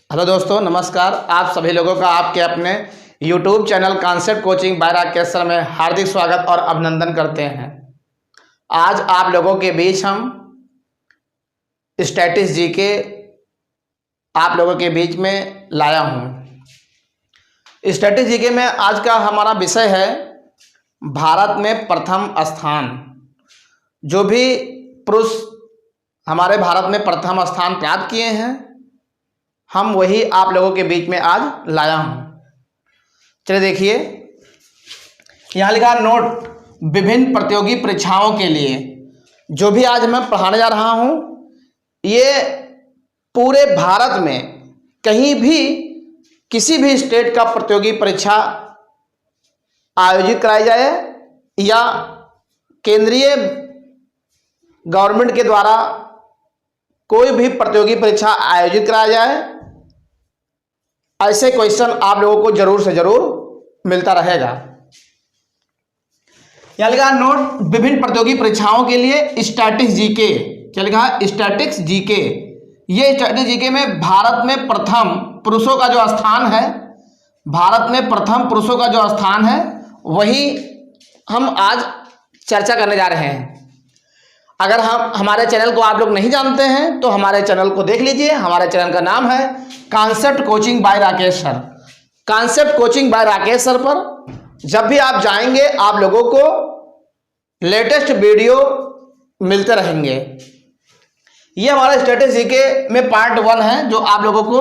Hello दोस्तों, नमस्कार। आप सभी लोगों का आपके अपने YouTube channel concept coaching bye Rakesh sir में हार्दिक स्वागत और अभिनंदन करते हैं। आज आप लोगों के बीच हम स्टैटिक्स जीके आप लोगों के बीच में लाया हूँ। स्टैटिक्स जीके में आज का हमारा विषय है भारत में प्रथम स्थान। जो भी पुरुष हमारे भारत में प्रथम स्थान प्राप्त किए हैं, हम वही आप लोगों के बीच में आज लाया हूं। चलिए देखिए, यहाँ लिखा नोट विभिन्न प्रतियोगी परीक्षाओं के लिए। जो भी आज मैं पढ़ाने जा रहा हूं, ये पूरे भारत में कहीं भी किसी भी स्टेट का प्रतियोगी परीक्षा आयोजित कराई जाए या केंद्रीय गवर्नमेंट के द्वारा कोई भी प्रतियोगी परीक्षा आयोजित कराया जाए, ऐसे क्वेश्चन आप लोगों को जरूर से जरूर मिलता रहेगा। यहां लिखा नोट विभिन्न प्रतियोगी परीक्षाओं के लिए स्टैटिक्स जीके। क्या लिखा है? Statics GK. ये स्टैटिक्स जीके में भारत में प्रथम पुरुषों का जो स्थान है, भारत में प्रथम पुरुषों का जो स्थान है, वही हम आज चर्चा करने जा रहे हैं। अगर हम हमारे चैनल को आप लोग नहीं जानते हैं तो हमारे चैनल को देख लीजिए। हमारे चैनल का नाम है concept coaching bye Rakesh sir. Concept coaching bye Rakesh sir पर जब भी आप जाएंगे, आप लोगों को लेटेस्ट वीडियो मिलते रहेंगे। ये हमारा स्टैटिक्स जीके में पार्ट 1 है, जो आप लोगों को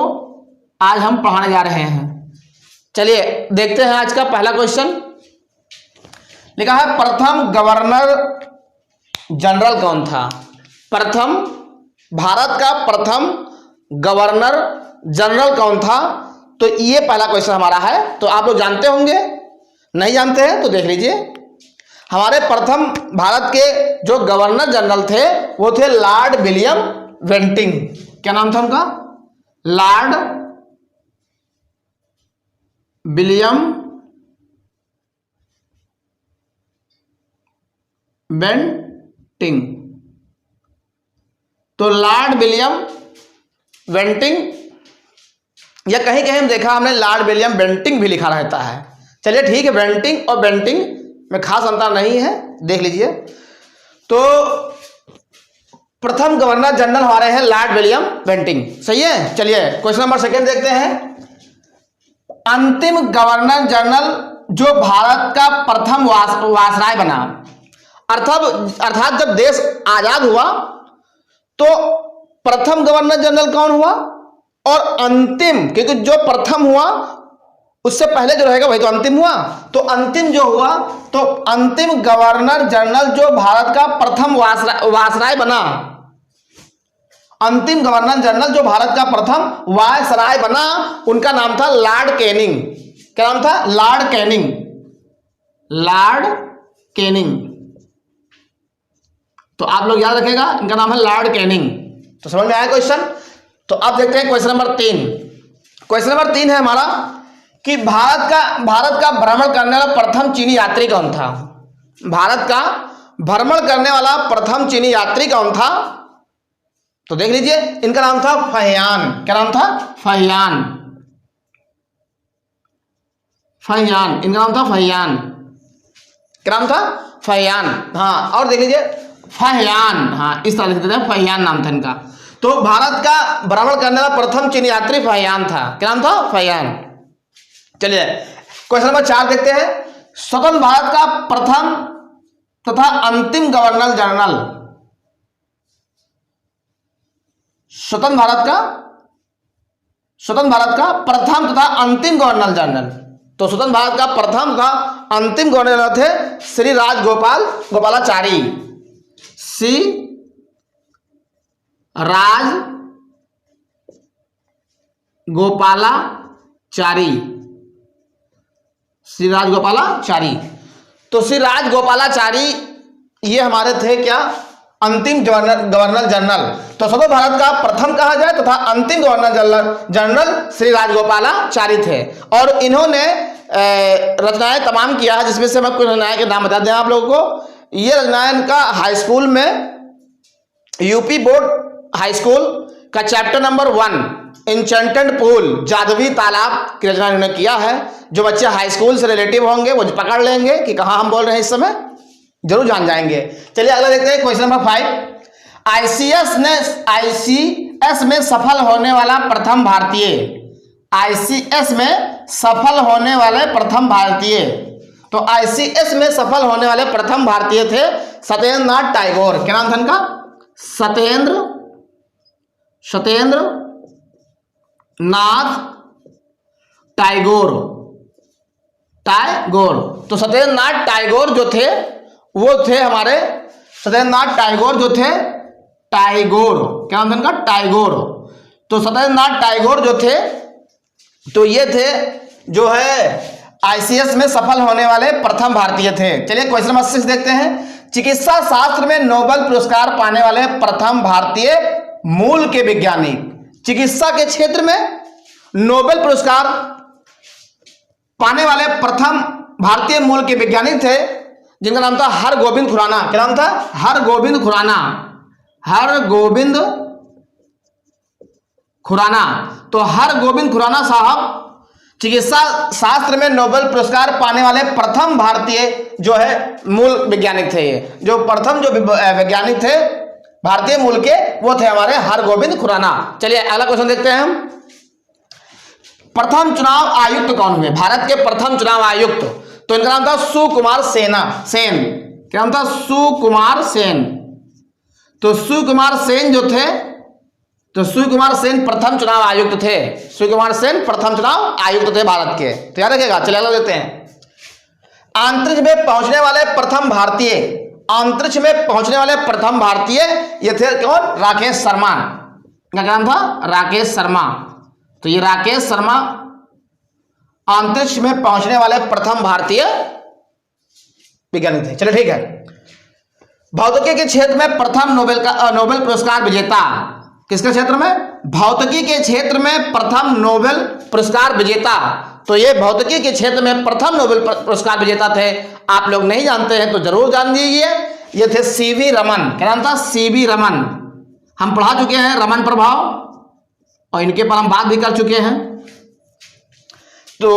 आज हम पढ़ाने जा रहे हैं। चलिए देखते हैं आज का पहला क्वेश्चन। लिखा है प्रथम गवर्नर जनरल कौन था? प्रथम भारत का प्रथम गवर्नर जनरल कौन था? तो ये पहला क्वेश्चन हमारा है। तो आप लोग जानते होंगे, नहीं जानते हैं तो देख लीजिए। हमारे प्रथम भारत के जो गवर्नर जनरल थे वो थे लॉर्ड विलियम बेंटिंक। क्या नाम था उनका? Lord William Bentinck. तो लॉर्ड विलियम बेंटिंक, या कहीं कहीं हम देखा हमने लॉर्ड विलियम बेंटिंक भी लिखा रहता है। चलिए ठीक है, बेंटिंक और बेंटिंक में खास अंतर नहीं है, देख लीजिए। तो प्रथम गवर्नर जनरल हमारे हैं लॉर्ड विलियम बेंटिंक। सही है। चलिए क्वेश्चन नंबर 2 देखते हैं। अंतिम गवर्नर जनरल जो भारत का प्रथम वायसराय बना, अर्थात जब देश आजाद हुआ तो प्रथम गवर्नर जनरल कौन हुआ और अंतिम, क्योंकि जो प्रथम हुआ उससे पहले जो रहेगा वही तो अंतिम हुआ। तो अंतिम जो हुआ, तो अंतिम गवर्नर जनरल जो भारत का प्रथम वायसराय बना, अंतिम गवर्नर जनरल जो भारत का प्रथम वायसराय बना, उनका नाम था लॉर्ड कैनिंग। क्या नाम था? Lord Canning. Lord Canning. तो आप लोग याद रखिएगा, इनका नाम है लॉर्ड कैनिंग। तो समझ में आया क्वेश्चन? तो अब देखते हैं क्वेश्चन नंबर 3। क्वेश्चन नंबर 3 है हमारा कि भारत का भ्रमण करने वाला प्रथम चीनी यात्री कौन था? भारत का भ्रमण करने वाला प्रथम चीनी यात्री कौन था? तो देख लीजिए, इनका नाम था फहियान। क्या नाम था? फहियान। फहियान, इनका नाम था फहियान। क्या नाम था? फहियान। हाँ, और देख लीजिए फहियान, हाँ इस तरह लिख देते हैं, फहियान नाम था इनका। तो भारत का भ्रमण करने वाला प्रथम चीनी यात्री फहियान था। क्या नाम था? फहियान। चलिए क्वेश्चन नंबर 4 देखते हैं। स्वतंत्र भारत का प्रथम तथा अंतिम गवर्नर जनरल। स्वतंत्र भारत का प्रथम तथा अंतिम गवर्नर जनरल। तो स्वतंत्र भारत का प्रथम तथा अंतिम गवर्नर जनरल थे श्री गोपालाचारी। श्री राज गोपालाचारी। श्री राज गोपालाचारी। तो श्री राज गोपालाचारी ये हमारे थे क्या? अंतिम गवर्नर जनरल। तो स्वतंत्र भारत का प्रथम कहा जाए तथा अंतिम गवर्नर जनरल श्री राज गोपालाचारी थे। और इन्होंने रचनाएं तमाम किया है, जिसमें से मैं कुछ रचनाएं के नाम बता दें आप लोगों को। ये रचनाएं का हाई स्कूल में यूपी बोर्ड हाई स्कूल का चैप्टर नंबर 1 इंचेंटेड पूल, जादुई तालाब की रचना इन्होंने किया है। जो बच्चे हाई स्कूल से रिलेटिव होंगे वो पकड़ लेंगे कि कहाँ हम बोल रहे हैं, इस समय जरूर जान जाएंगे। चलिए अगला देखते हैं क्वेश्चन नंबर 5। आईसीएस में सफल होने वाला प्रथम भारतीय, आईसीएस में सफल होने वाले प्रथम भारतीय, तो आईसीएस में सफल होने वाले प्रथम भारतीय थे सत्येंद्र नाथ टैगोर। क्या नाम था इनका? सत्येंद्र नाथ टैगोर। तो सत्येंद्र नाथ टैगोर जो थे वो थे हमारे सत्येंद्र नाथ टैगोर जो थे टैगोर। क्या नाम था इनका? टैगोर। तो सत्येंद्र नाथ टैगोर जो थे तो ये थे जो है आईसीएस में सफल होने वाले प्रथम भारतीय थे। चलिए क्वेश्चन नंबर 6 देखते हैं। चिकित्सा शास्त्र में नोबेल पुरस्कार पाने वाले प्रथम भारतीय मूल के वैज्ञानिक, चिकित्सा के क्षेत्र में नोबेल पुरस्कार पाने वाले प्रथम भारतीय मूल के वैज्ञानिक थे जिनका नाम था हरगोविंद खुराना। क्या नाम था? हरगोविंद खुराना। हरगोविंद खुराना। तो हरगोविंद खुराना साहब चिकित्सा शास्त्र में नोबेल पुरस्कार पाने वाले प्रथम भारतीय जो है मूल वैज्ञानिक थे। ये जो प्रथम जो वैज्ञानिक थे भारतीय मूल के वो थे हमारे हरगोविंद खुराना। चलिए अगला क्वेश्चन देखते हैं हम। प्रथम चुनाव आयुक्त कौन हुए? भारत के प्रथम चुनाव आयुक्त, तो इनका नाम था सुकुमार सेन। क्या नाम था? सुकुमार सेन। तो सुकुमार सेन जो थे तो सुकुमार सेन प्रथम चुनाव आयुक्त थे। सुकुमार सेन प्रथम चुनाव आयुक्त थे भारत के। तो याद रखिएगा। चलिए अगला देखते हैं। अंतरिक्ष में पहुंचने वाले प्रथम भारतीय, अंतरिक्ष में पहुंचने वाले प्रथम भारतीय ये थे कौन? राकेश शर्मा। क्या नाम था? राकेश शर्मा। तो ये राकेश शर्मा अंतरिक्ष में पहुंचने वाले प्रथम भारतीय वैज्ञानिक थे। चलिए ठीक है। भौतिकी के क्षेत्र में प्रथम नोबेल पुरस्कार विजेता, किसके क्षेत्र में? भौतिकी के क्षेत्र में प्रथम नोबेल पुरस्कार विजेता। तो ये भौतिकी के क्षेत्र में प्रथम नोबेल पुरस्कार विजेता थे। आप लोग नहीं जानते हैं तो जरूर जान लीजिए, ये थे सीवी रमन। क्या नाम था? सीवी रमन। हम पढ़ा चुके हैं रमन प्रभाव और इनके पर हम बात भी कर चुके हैं। तो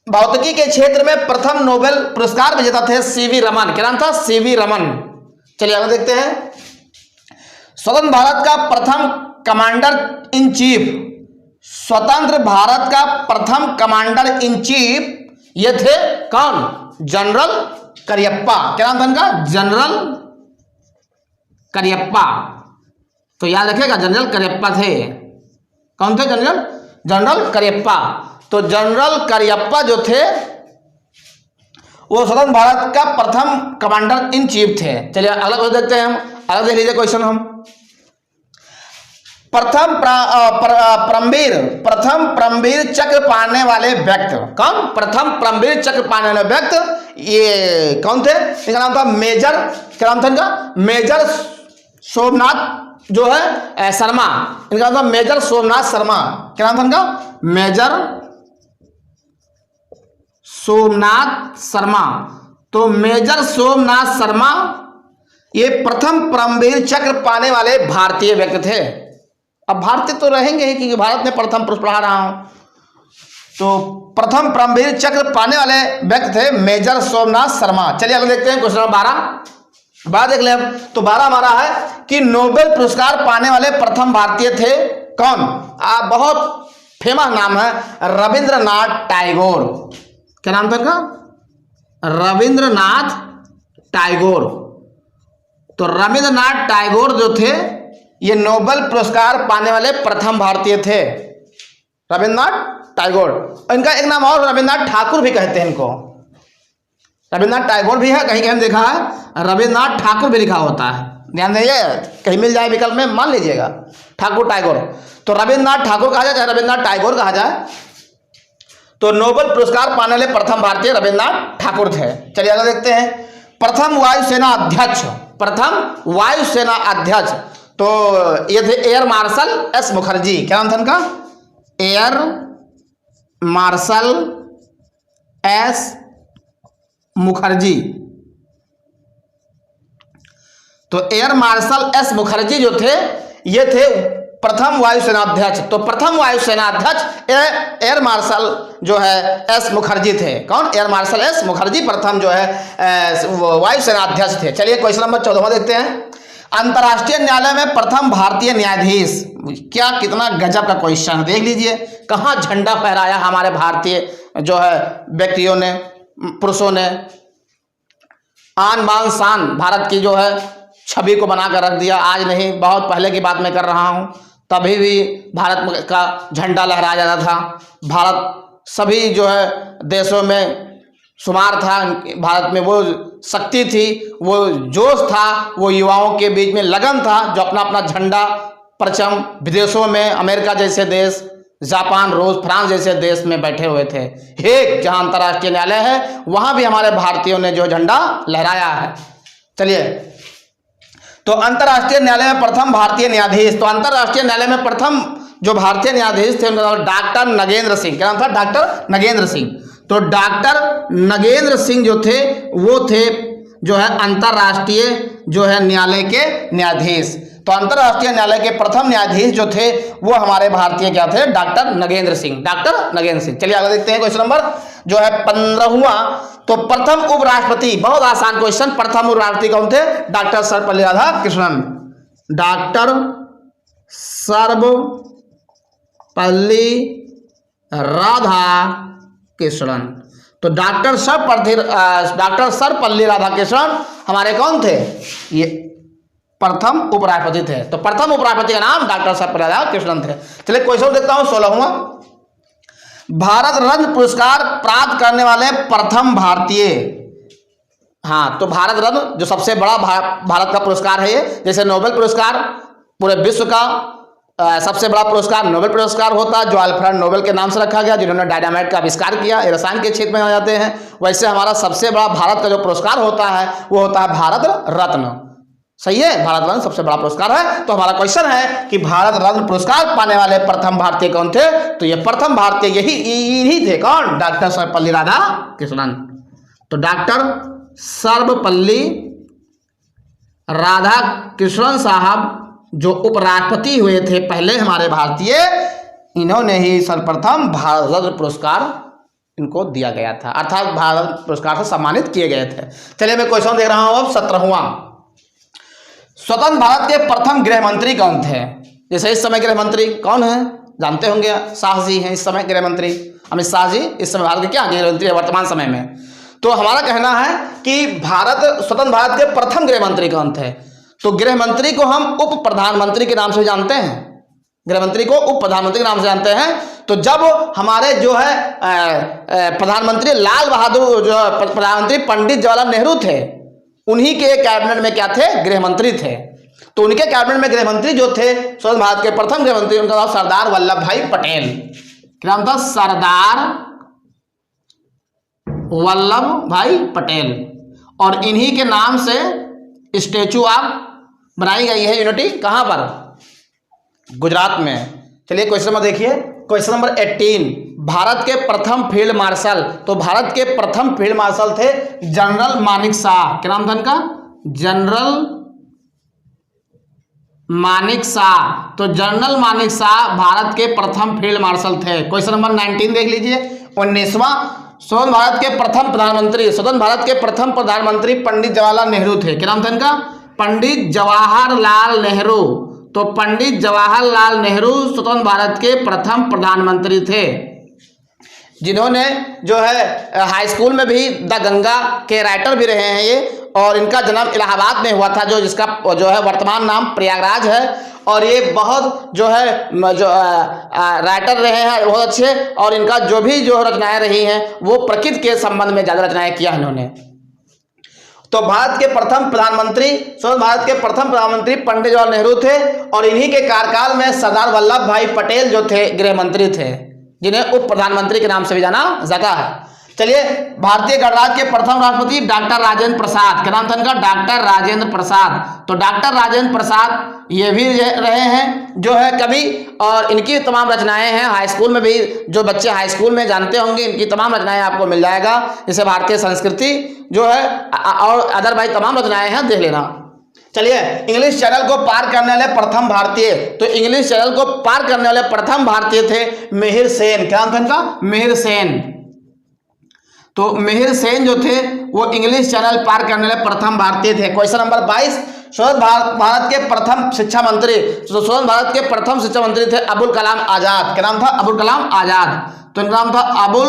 भौतिकी के क्षेत्र में प्रथम नोबेल पुरस्कार विजेता थे सीवी रमन। क्या नाम था? सीवी रमन। चलिए आगे देखते हैं। स्वतंत्र भारत का प्रथम कमांडर इन चीफ, स्वतंत्र भारत का प्रथम कमांडर इन चीफ ये थे कौन? जनरल करियप्पा। क्या नाम था इनका? जनरल करियप्पा। तो याद रखिएगा जनरल करियप्पा थे। कौन थे? जनरल करियप्पा। तो जनरल करियप्पा जो थे वो स्वतंत्र भारत का प्रथम कमांडर इन चीफ थे। चलिए अगला क्वेश्चन देखते हैं हम। अगला देख लीजिए क्वेश्चन हम। प्रथम परमवीर चक्र पाने वाले व्यक्ति कौन? प्रथम परमवीर चक्र पाने वाले व्यक्ति ये कौन थे? इनका नाम था मेजर, क्या नाम था इनका? मेजर सोमनाथ जो है शर्मा। इनका नाम था मेजर सोमनाथ शर्मा। क्या नाम था इनका? मेजर सोमनाथ शर्मा। तो मेजर सोमनाथ शर्मा ये प्रथम परमवीर चक्र पाने वाले भारतीय व्यक्ति थे। अब भारतीय तो रहेंगे ही क्योंकि भारत में प्रथम पुरुष पढ़ा रहा हूं। तो प्रथम परमवीर चक्र पाने वाले व्यक्ति थे मेजर सोमनाथ शर्मा। चलिए अगले देखते हैं क्वेश्चन नंबर 12 देख लें। तो 12 हमारा है कि नोबेल पुरस्कार पाने वाले प्रथम भारतीय थे कौन? बहुत फेमस नाम है रविंद्रनाथ टैगोर। क्या नाम था इनका? रविंद्रनाथ टैगोर। तो रविंद्रनाथ टैगोर जो थे ये नोबेल पुरस्कार पाने वाले प्रथम भारतीय थे, रविंद्रनाथ टैगोर। इनका एक नाम और रविंद्रनाथ ठाकुर भी कहते हैं इनको। रविंद्रनाथ टैगोर भी है, कहीं कहीं देखा है रविंद्रनाथ ठाकुर भी लिखा होता है। ध्यान दीजिए, कहीं मिल जाए विकल्प में मान लीजिएगा ठाकुर टैगोर। तो रविंद्रनाथ ठाकुर कहा जाए चाहे रविंद्रनाथ टैगोर कहा जाए, तो नोबेल पुरस्कार पाने वाले प्रथम भारतीय रविंद्रनाथ ठाकुर थे। चलिए आगे देखते हैं। प्रथम वायुसेना अध्यक्ष, प्रथम वायुसेना अध्यक्ष तो ये थे एयर मार्शल एस मुखर्जी। क्या नाम था इनका? Air marshal S Mukherjee. तो एयर मार्शल एस मुखर्जी जो थे ये थे प्रथम वायुसेनाध्यक्ष, तो प्रथम वायुसेनाध्यक्ष एयर मार्शल जो है एस मुखर्जी थे। कौन? एयर मार्शल एस मुखर्जी प्रथम जो है वायुसेनाध्यक्ष थे। चलिए क्वेश्चन नंबर 14 देखते हैं। अंतर्राष्ट्रीय न्यायालय में प्रथम भारतीय न्यायाधीश, क्या कितना गजब का क्वेश्चन, देख लीजिए कहाँ झंडा फहराया हमारे भारतीय जो है व्यक्तियों ने, पुरुषों ने, आन बान शान भारत की जो है छवि को बनाकर रख दिया। आज नहीं, बहुत पहले की बात मैं कर रहा हूँ, तभी भी भारत का झंडा लहराया जाता था। भारत सभी जो है देशों में शुमार था, भारत में वो शक्ति थी, वो जोश था, वो युवाओं के बीच में लगन था जो अपना अपना झंडा परचम विदेशों में, अमेरिका जैसे देश, जापान, रूस, फ्रांस जैसे देश में बैठे हुए थे। एक जहां अंतर्राष्ट्रीय न्यायालय है वहां भी हमारे भारतीयों ने जो झंडा लहराया है। चलिए, तो अंतर्राष्ट्रीय न्यायालय में प्रथम भारतीय न्यायाधीश, तो अंतर्राष्ट्रीय न्यायालय में प्रथम जो भारतीय न्यायाधीश थे उनका नाम डॉक्टर नगेंद्र सिंह। क्या नाम था? डॉक्टर नगेंद्र सिंह। तो डॉक्टर नगेंद्र सिंह जो थे वो थे जो है अंतर्राष्ट्रीय जो है न्यायालय के न्यायाधीश। तो अंतर्राष्ट्रीय न्यायालय के प्रथम न्यायाधीश जो थे वो हमारे भारतीय क्या थे? Doctor Nagendra Singh, doctor Nagendra Singh. चलिए आगे देखते हैं क्वेश्चन नंबर जो है 15वां। तो प्रथम उपराष्ट्रपति, बहुत आसान क्वेश्चन, प्रथम उपराष्ट्रपति कौन थे? Doctor Sarvepalli Radhakrishnan, doctor Sarvepalli Radhakrishnan. तो डॉक्टर सर्वपल्ली राधाकृष्णन हमारे कौन थे? ये प्रथम उपराष्ट्रपति थे। तो प्रथम उपराष्ट्रपति का नाम डॉक्टर सर्वपल्ली राधाकृष्णन थे। चलिए क्वेश्चन देखता हूं 16वां। भारत रत्न पुरस्कार प्राप्त करने वाले प्रथम भारतीय, हाँ, तो भारत रत्न जो सबसे बड़ा भारत का पुरस्कार है, ये जैसे नोबेल पुरस्कार पूरे विश्व का सबसे बड़ा पुरस्कार नोबेल पुरस्कार होता है, जो अल्फ्रेड नोबेल के नाम से रखा गया, जिन्होंने डायनामाइट का आविष्कार किया, रसायन के क्षेत्र में आ जाते हैं। वैसे हमारा सबसे बड़ा भारत का जो पुरस्कार होता है वो होता है भारत रत्न। सही है, भारत रत्न सबसे बड़ा पुरस्कार है। तो हमारा क्वेश्चन है कि भारत रत्न पुरस्कार पाने वाले प्रथम भारतीय कौन थे? तो ये प्रथम भारतीय यही थे। कौन? डॉक्टर सर्वपल्ली राधाकृष्णन। तो डॉक्टर सर्वपल्ली राधाकृष्णन साहब जो उपराष्ट्रपति हुए थे पहले हमारे भारतीय, इन्होंने ही सर्वप्रथम भारत रत्न पुरस्कार इनको दिया गया था, अर्थात भारत पुरस्कार से सम्मानित किए गए थे। चलिए मैं क्वेश्चन देख रहा हूं अब 17वां। स्वतंत्र भारत के प्रथम गृह मंत्री कौन थे? जैसे इस समय गृह मंत्री कौन है? जानते होंगे, शाह जी हैं इस समय गृह मंत्री, अमित शाह जी इस समय भारत के क्या गृह मंत्री है वर्तमान समय में। तो हमारा कहना है कि स्वतंत्र भारत के प्रथम गृह मंत्री कौन थे? तो गृह मंत्री को हम उप प्रधानमंत्री के नाम से जानते हैं, गृह मंत्री को उप प्रधानमंत्री के नाम से जानते हैं। तो जब हमारे जो है प्रधानमंत्री लाल बहादुर जो प्रधानमंत्री पंडित जवाहरलाल नेहरू थे, उन्हीं के कैबिनेट में क्या थे? गृह मंत्री थे। तो उनके कैबिनेट में गृह मंत्री जो थे स्वतंत्र भारत के प्रथम गृह मंत्री, उनका नाम सरदार वल्लभ भाई पटेल। क्या नाम था? सरदार वल्लभ भाई पटेल। और इन्हीं के नाम से स्टैचू ऑफ बनाई गई है यूनिटी, कहां पर? गुजरात में। चलिए क्वेश्चन नंबर देखिए, क्वेश्चन नंबर 18। भारत के प्रथम फील्ड मार्शल, तो भारत के प्रथम फील्ड मार्शल थे जनरल मानिक शाह। क्या नाम था इनका? जनरल मानिक शाह। तो जनरल मानिक शाह भारत के प्रथम फील्ड मार्शल थे। क्वेश्चन नंबर 19 देख लीजिए, 19वां। स्वतंत्र भारत के प्रथम प्रधानमंत्री, स्वतंत्र भारत के प्रथम प्रधानमंत्री पंडित जवाहरलाल नेहरू थे। क्या नाम था इनका? पंडित जवाहरलाल नेहरू। तो पंडित जवाहरलाल नेहरू स्वतंत्र भारत के प्रथम प्रधानमंत्री थे, जिन्होंने जो है हाई स्कूल में भी द गंगा के राइटर भी रहे हैं ये। और इनका जन्म इलाहाबाद में हुआ था, जिसका जो है वर्तमान नाम प्रयागराज है। और ये बहुत जो है राइटर रहे हैं बहुत अच्छे, और इनका जो भी जो रचनाएं रही हैं वो प्रकृति के संबंध में ज्यादा रचनाएं किया है इन्होंने। तो भारत के प्रथम प्रधानमंत्री, स्वतंत्र भारत के प्रथम प्रधानमंत्री पंडित जवाहरलाल नेहरू थे। और इन्हीं के कार्यकाल में सरदार वल्लभ भाई पटेल जो थे गृह मंत्री थे, जिन्हें उप प्रधानमंत्री के नाम से भी जाना जाता है। चलिए, भारतीय गणराज्य के प्रथम राष्ट्रपति डॉक्टर राजेंद्र प्रसाद। क्या नाम था इनका? डॉक्टर राजेंद्र प्रसाद। तो डॉक्टर राजेंद्र प्रसाद ये भी रहे हैं जो है कवि, और इनकी तमाम रचनाएं हैं हाई स्कूल में भी, जो बच्चे हाई स्कूल में जानते होंगे इनकी तमाम रचनाएं आपको मिल जाएगा, जैसे भारतीय संस्कृति जो है और अदर भाई तमाम रचनाएं हैं, देख लेना। चलिए, इंग्लिश चैनल को पार करने वाले प्रथम भारतीय, तो इंग्लिश चैनल को पार करने वाले प्रथम भारतीय थे मिहिर सेन। क्या नाम था इनका? मिहिर सेन। तो मिहिर सेन जो थे वो इंग्लिश चैनल पार करने वाले प्रथम भारतीय थे। क्वेश्चन नंबर 22, स्वतंत्र भारत के प्रथम शिक्षा मंत्री, तो स्वतंत्र भारत के प्रथम शिक्षा मंत्री थे अबुल कलाम आजाद। क्या नाम था? अबुल कलाम आजाद। तो इनका नाम था अबुल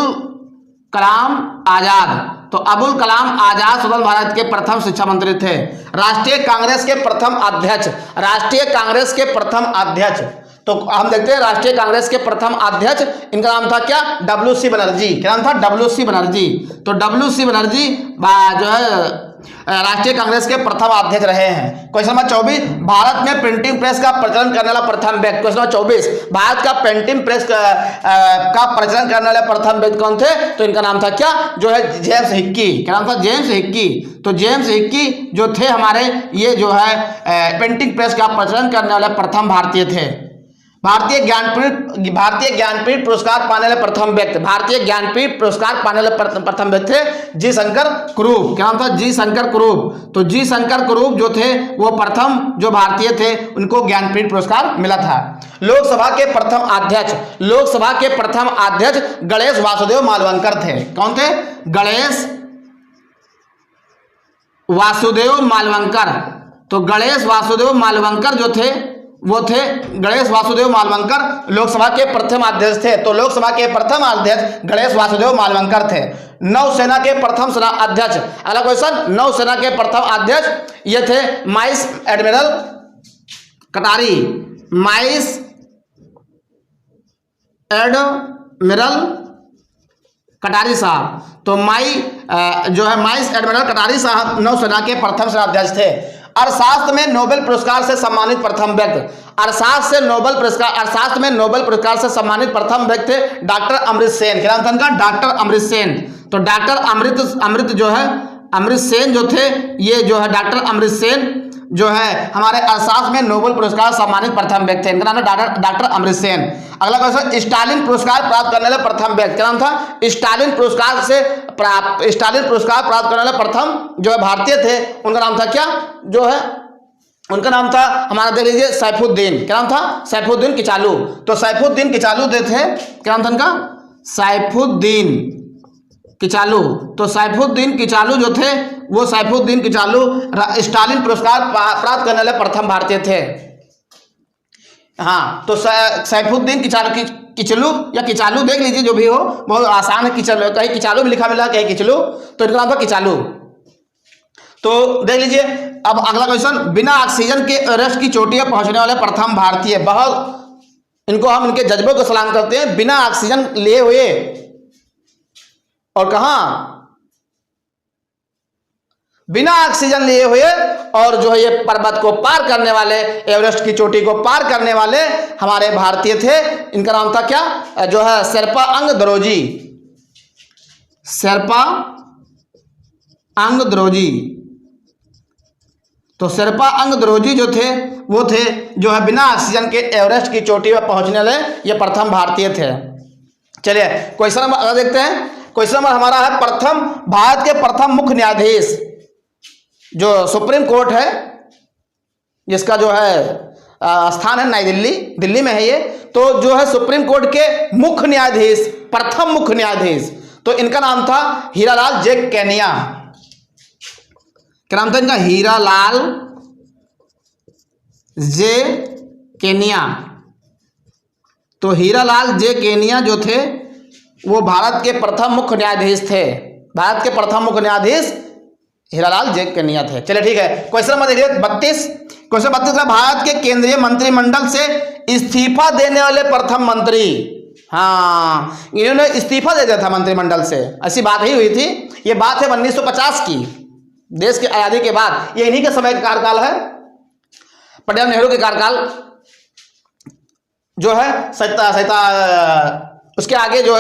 कलाम आजाद। तो अबुल कलाम आजाद स्वतंत्र भारत के प्रथम शिक्षा मंत्री थे। राष्ट्रीय कांग्रेस के प्रथम अध्यक्ष, राष्ट्रीय कांग्रेस के प्रथम अध्यक्ष, तो हम देखते हैं राष्ट्रीय कांग्रेस के प्रथम अध्यक्ष, इनका नाम था क्या? WC बनर्जी। क्या नाम था? WC बनर्जी। तो WC बनर्जी जो है राष्ट्रीय कांग्रेस के प्रथम अध्यक्ष रहे हैं। क्वेश्चन नंबर 24, भारत में प्रिंटिंग प्रेस का प्रचलन करने वाला प्रथम व्यक्ति। क्वेश्चन नंबर 24, भारत का प्रिंटिंग प्रेस का प्रचलन करने वाले प्रथम व्यक्ति कौन थे? तो इनका नाम था क्या? जो है जेम्स हिक्की। क्या नाम था? James Hickey. तो जेम्स हिक्की जो थे हमारे, ये जो है प्रिंटिंग प्रेस का प्रचलन करने वाले प्रथम भारतीय थे। भारतीय ज्ञानपीठ पुरस्कार पाने वाले प्रथम व्यक्ति, भारतीय ज्ञानपीठ पुरस्कार पाने वाले प्रथम व्यक्ति थे जी शंकर कुरूप। क्या नाम था? जी शंकर कुरूप। तो जी शंकर कुरूप जो थे वो प्रथम जो भारतीय थे, उनको ज्ञानपीठ पुरस्कार मिला था। लोकसभा के प्रथम अध्यक्ष, लोकसभा के प्रथम अध्यक्ष गणेश वासुदेव मालवंकर थे। कौन थे? गणेश वासुदेव मालवंकर। तो गणेश वासुदेव मालवंकर जो थे वो थे, गणेश वासुदेव मालवंकर लोकसभा के प्रथम अध्यक्ष थे। तो लोकसभा के प्रथम अध्यक्ष गणेश वासुदेव मालवंकर थे। नौसेना के प्रथम सेना अध्यक्ष, अगला क्वेश्चन, नौसेना के प्रथम अध्यक्ष ये थे वाइस एडमिरल कटारी, वाइस एडमिरल कटारी साहब। तो जो है वाइस एडमिरल कटारी साहब नौसेना के प्रथम सेनाध्यक्ष थे। अर्थशास्त्र में नोबेल पुरस्कार से सम्मानित प्रथम व्यक्ति, अर्थशास्त्र में नोबेल पुरस्कार से सम्मानित प्रथम व्यक्ति थे डॉक्टर अमृत सेन। क्या नाम था इनका? डॉक्टर अमृत सेन। तो डॉक्टर अमृत जो है, अमृत सेन जो थे, ये जो है डॉक्टर अमृत सेन जो है हमारे अर्थशास्त्र में नोबेल पुरस्कार सम्मानित प्रथम व्यक्ति थे। इनका नाम है डॉक्टर अमृत सेन। अगला क्वेश्चन, स्टालिन पुरस्कार प्राप्त करने वाले प्रथम व्यक्ति। क्या नाम था? स्टालिन पुरस्कार प्राप्त करने वाले प्रथम जो है भारतीय थे, उनका नाम था क्या? जो है उनका नाम था हमारा, देख लीजिए, सैफुद्दीन। क्या नाम था? सैफुद्दीन किचालू। तो सैफुद्दीन किचालू थे। क्या नाम था इनका? सैफुद्दीन किचालू। तो सैफुद्दीन किचालू जो थे वो सैफुद्दीन किचालू स्टालिन पुरस्कार प्राप्त करने वाले प्रथम भारतीय थे। हाँ, तो सैफुद्दीन किचलू या किचालू, देख लीजिए, जो भी हो, बहुत आसान है। किचलू, कहीं किचालू भी लिखा मिला, कहीं किचलू, तो इनका नाम था किचालू। तो देख लीजिए, अब अगला क्वेश्चन, बिना ऑक्सीजन के एवरेस्ट की चोटी पर पहुंचने वाले प्रथम भारतीय। बहुत इनको हम इनके जज्बे को सलाम करते हैं, बिना ऑक्सीजन लिए हुए, और कहां? बिना ऑक्सीजन लिए हुए, और जो है ये पर्वत को पार करने वाले, एवरेस्ट की चोटी को पार करने वाले हमारे भारतीय थे। इनका नाम था क्या? जो है शेरपा अंग दरोजी। शेरपा अंग दरोजी। तो शेरपा अंग दरोजी जो थे वो थे जो है बिना ऑक्सीजन के एवरेस्ट की चोटी पर पहुंचने वाले ये प्रथम भारतीय थे। चलिए, क्वेश्चन नंबर देखते हैं। क्वेश्चन नंबर हमारा है, प्रथम भारत के प्रथम मुख्य न्यायाधीश, जो सुप्रीम कोर्ट है जिसका जो है स्थान है नई दिल्ली, दिल्ली में है ये। तो जो है सुप्रीम कोर्ट के मुख्य न्यायाधीश, प्रथम मुख्य न्यायाधीश, तो इनका नाम था हीरालाल जे केनिया। क्या नाम था इनका? हीरालाल जे केनिया। तो हीरालाल जे केनिया जो थे वो भारत के प्रथम मुख्य न्यायाधीश थे। भारत के प्रथम मुख्य न्यायाधीश हीरालाल जे केनिया थे। चलिए, ठीक है। क्वेश्चन नंबर देखिए 32। क्वेश्चन 32 का, भारत के केंद्रीय मंत्रिमंडल से इस्तीफा देने वाले प्रथम मंत्री। हाँ, इन्होंने इस्तीफा दे दिया था मंत्रिमंडल से, ऐसी बात ही हुई थी। ये बात है 1950 की, देश की आजादी के बाद। ये इन्हीं के समय का कार्यकाल है, पंडित नेहरू के कार्यकाल जो है उसके आगे जो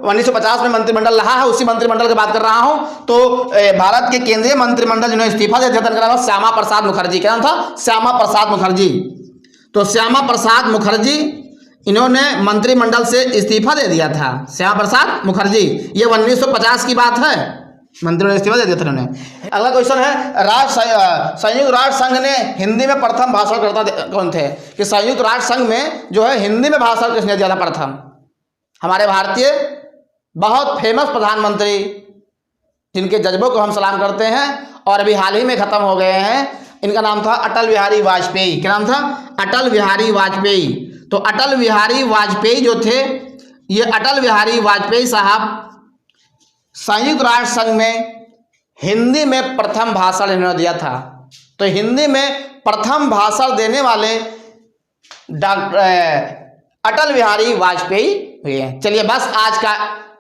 1950 में मंत्रिमंडल रहा है, उसी मंत्रिमंडल की बात कर रहा हूं। तो भारत के केंद्रीय मंत्रिमंडल जिन्होंने इस्तीफा दिया था, उनका नाम श्यामा प्रसाद मुखर्जी। क्या नाम था? श्यामा प्रसाद मुखर्जी। तो श्यामा प्रसाद मुखर्जी इन्होंने मंत्रिमंडल से इस्तीफा दे दिया था, श्यामा प्रसाद मुखर्जी। ये 1950 की बात है, मंत्रिमंडल इस्तीफा दे दिया था इन्होंने। अगला क्वेश्चन है संयुक्त राष्ट्र संघ ने हिंदी में प्रथम भाषणकर्ता कौन थे? कि संयुक्त राष्ट्र संघ में जो है हिंदी में भाषण किसने दिया था प्रथम? हमारे भारतीय बहुत फेमस प्रधानमंत्री, जिनके जज्बों को हम सलाम करते हैं और अभी हाल ही में खत्म हो गए हैं। इनका नाम था अटल बिहारी वाजपेयी। क्या नाम था? अटल बिहारी वाजपेयी। तो अटल बिहारी वाजपेयी जो थे, ये अटल बिहारी वाजपेयी साहब संयुक्त राष्ट्र संघ में हिंदी में प्रथम भाषण इन्होंने दिया था। तो हिंदी में प्रथम भाषण देने वाले डॉक्टर अटल बिहारी वाजपेयी हुए हैं। चलिए बस आज का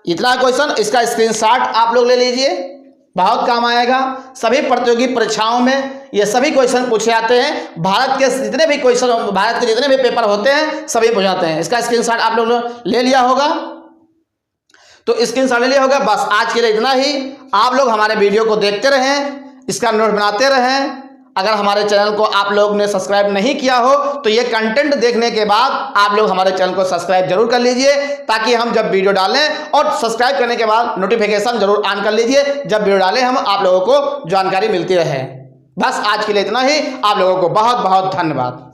इतना क्वेश्चन, इसका स्क्रीनशॉट आप लोग ले लीजिए, बहुत काम आएगा। सभी प्रतियोगी परीक्षाओं में ये सभी क्वेश्चन पूछे जाते हैं। भारत के जितने भी क्वेश्चन, भारत के जितने भी पेपर होते हैं सभी पूछ जाते हैं। इसका स्क्रीनशॉट आप लोग ले लिया होगा, तो स्क्रीनशॉट ले लिया होगा। बस आज के लिए इतना ही। आप लोग हमारे वीडियो को देखते रहें, इसका नोट बनाते रहें। अगर हमारे चैनल को आप लोग ने सब्सक्राइब नहीं किया हो तो ये कंटेंट देखने के बाद आप लोग हमारे चैनल को सब्सक्राइब जरूर कर लीजिए, ताकि हम जब वीडियो डालें, और सब्सक्राइब करने के बाद नोटिफिकेशन जरूर ऑन कर लीजिए, जब वीडियो डालें हम आप लोगों को जानकारी मिलती रहे। बस आज के लिए इतना ही। आप लोगों को बहुत बहुत धन्यवाद।